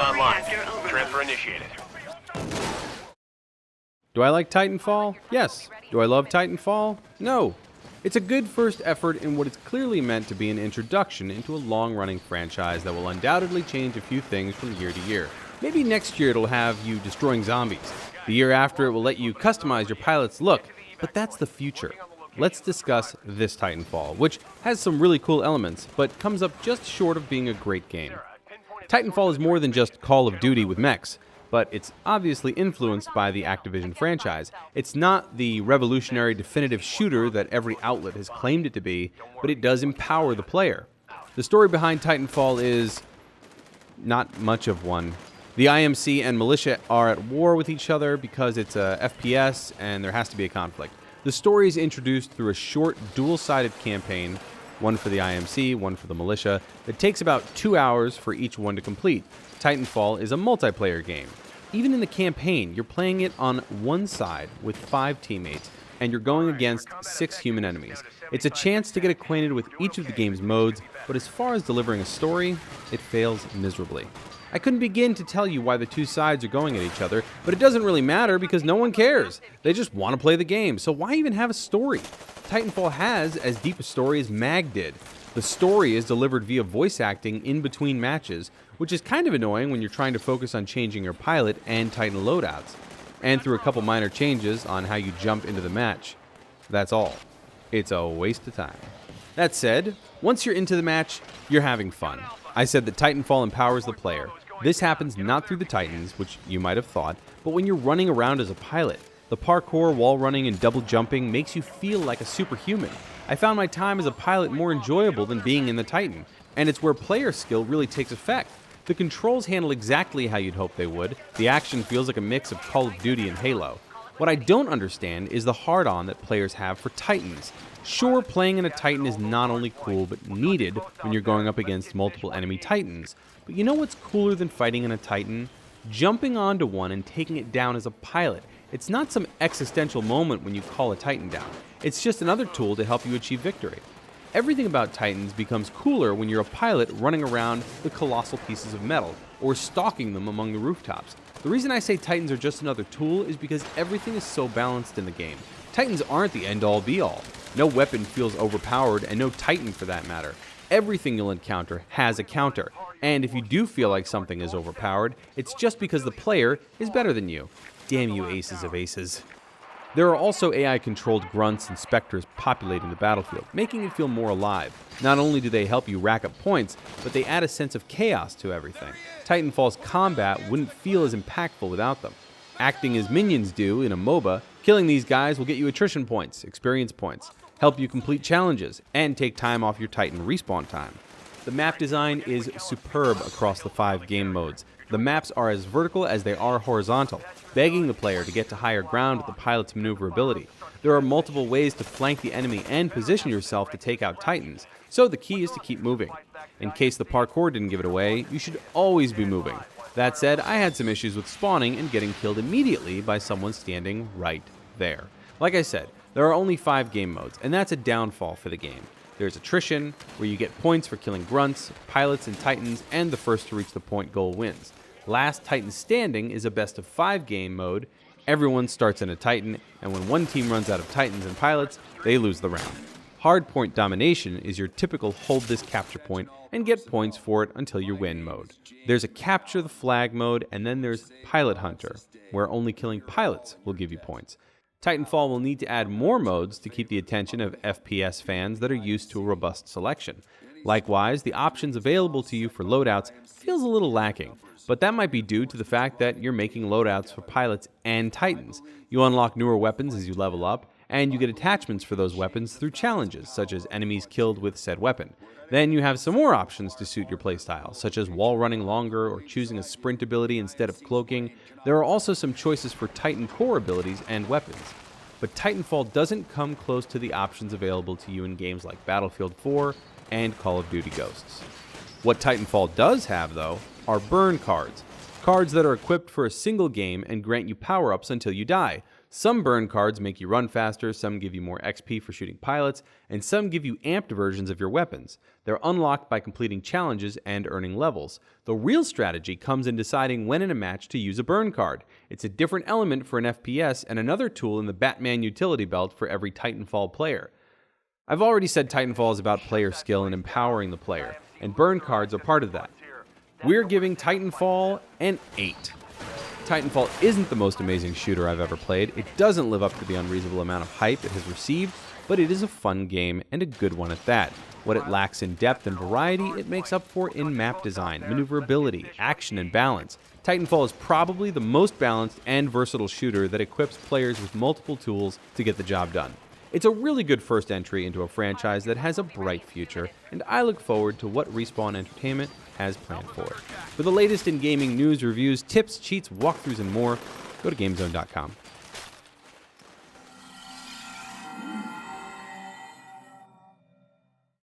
online. Transfer initiated. Do I like Titanfall? Yes. Do I love Titanfall? No. It's a good first effort in what is clearly meant to be an introduction into a long-running franchise that will undoubtedly change a few things from year to year. Maybe next year it'll have you destroying zombies. The year after it will let you customize your pilot's look, but that's the future. Let's discuss this Titanfall, which has some really cool elements, but comes up just short of being a great game. Titanfall is more than just Call of Duty with mechs, but it's obviously influenced by the Activision franchise. It's not the revolutionary definitive shooter that every outlet has claimed it to be, but it does empower the player. The story behind Titanfall is not much of one. The IMC and militia are at war with each other because it's a FPS and there has to be a conflict. The story is introduced through a short, dual-sided campaign, one for the IMC, one for the militia, that takes about 2 hours for each one to complete. Titanfall is a multiplayer game. Even in the campaign, you're playing it on one side with 5 teammates, and you're going against 6 human enemies. It's a chance to get acquainted with each of the game's modes, but as far as delivering a story, it fails miserably. I couldn't begin to tell you why the two sides are going at each other, but it doesn't really matter because no one cares. They just want to play the game, so why even have a story? Titanfall has as deep a story as Mag did. The story is delivered via voice acting in between matches, which is kind of annoying when you're trying to focus on changing your pilot and Titan loadouts, and through a couple minor changes on how you jump into the match. That's all. It's a waste of time. That said, once you're into the match, you're having fun. I said that Titanfall empowers the player. This happens not through the Titans, which you might have thought, but when you're running around as a pilot. The parkour, wall running, and double jumping makes you feel like a superhuman. I found my time as a pilot more enjoyable than being in the Titan, and it's where player skill really takes effect. The controls handle exactly how you'd hope they would. The action feels like a mix of Call of Duty and Halo. What I don't understand is the hard-on that players have for Titans. Sure, playing in a Titan is not only cool, but needed when you're going up against multiple enemy Titans. But you know what's cooler than fighting in a Titan? Jumping onto one and taking it down as a pilot. It's not some existential moment when you call a Titan down. It's just another tool to help you achieve victory. Everything about Titans becomes cooler when you're a pilot running around the colossal pieces of metal, or stalking them among the rooftops. The reason I say Titans are just another tool is because everything is so balanced in the game. Titans aren't the end-all be-all. No weapon feels overpowered, and no Titan for that matter. Everything you'll encounter has a counter, and if you do feel like something is overpowered, it's just because the player is better than you. Damn you aces of aces. There are also AI-controlled grunts and specters populating the battlefield, making it feel more alive. Not only do they help you rack up points, but they add a sense of chaos to everything. Titanfall's combat wouldn't feel as impactful without them. Acting as minions do in a MOBA, killing these guys will get you attrition points, experience points, help you complete challenges, and take time off your Titan respawn time. The map design is superb across the 5 game modes. The maps are as vertical as they are horizontal, begging the player to get to higher ground with the pilot's maneuverability. There are multiple ways to flank the enemy and position yourself to take out Titans, so the key is to keep moving. In case the parkour didn't give it away, you should always be moving. That said, I had some issues with spawning and getting killed immediately by someone standing right there. Like I said, there are only 5 game modes, and that's a downfall for the game. There's attrition, where you get points for killing grunts, pilots, and Titans, and the first to reach the point goal wins. Last Titan Standing is a best of 5 game mode. Everyone starts in a Titan, and when one team runs out of Titans and pilots, they lose the round. Hardpoint Domination is your typical hold this capture point and get points for it until you win mode. There's a Capture the Flag mode, and then there's Pilot Hunter, where only killing pilots will give you points. Titanfall will need to add more modes to keep the attention of FPS fans that are used to a robust selection. Likewise, the options available to you for loadouts feels a little lacking, but that might be due to the fact that you're making loadouts for pilots and Titans. You unlock newer weapons as you level up, and you get attachments for those weapons through challenges, such as enemies killed with said weapon. Then you have some more options to suit your playstyle, such as wall running longer or choosing a sprint ability instead of cloaking. There are also some choices for Titan core abilities and weapons. But Titanfall doesn't come close to the options available to you in games like Battlefield 4 and Call of Duty Ghosts. What Titanfall does have, though, are burn cards. Cards that are equipped for a single game and grant you power-ups until you die. Some burn cards make you run faster, some give you more XP for shooting pilots, and some give you amped versions of your weapons. They're unlocked by completing challenges and earning levels. The real strategy comes in deciding when in a match to use a burn card. It's a different element for an FPS and another tool in the Batman utility belt for every Titanfall player. I've already said Titanfall is about player skill and empowering the player, and burn cards are part of that. We're giving Titanfall an 8. Titanfall isn't the most amazing shooter I've ever played. It doesn't live up to the unreasonable amount of hype it has received, but it is a fun game and a good one at that. What it lacks in depth and variety, it makes up for in map design, maneuverability, action, and balance. Titanfall is probably the most balanced and versatile shooter that equips players with multiple tools to get the job done. It's a really good first entry into a franchise that has a bright future, and I look forward to what Respawn Entertainment has planned for it. For the latest in gaming news, reviews, tips, cheats, walkthroughs, and more, go to GameZone.com.